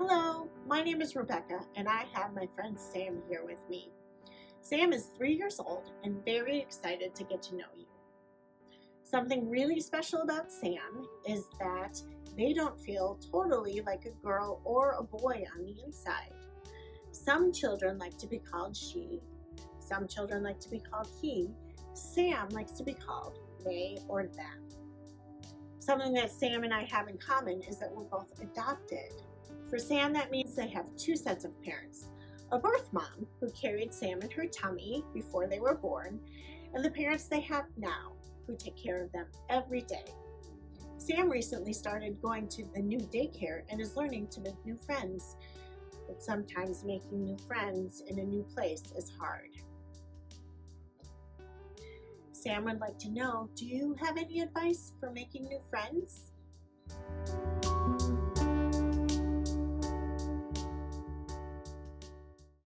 Hello, my name is Rebecca and I have my friend Sam here with me. Sam is 3 years old and very excited to get to know you. Something really special about Sam is that they don't feel totally like a girl or a boy on the inside. Some children like to be called she, some children like to be called he. Sam likes to be called they or them. Something that Sam and I have in common is that we're both adopted. For Sam, that means they have two sets of parents. A birth mom, who carried Sam in her tummy before they were born, and the parents they have now, who take care of them every day. Sam recently started going to the new daycare and is learning to make new friends, but sometimes making new friends in a new place is hard. Sam would like to know, do you have any advice for making new friends?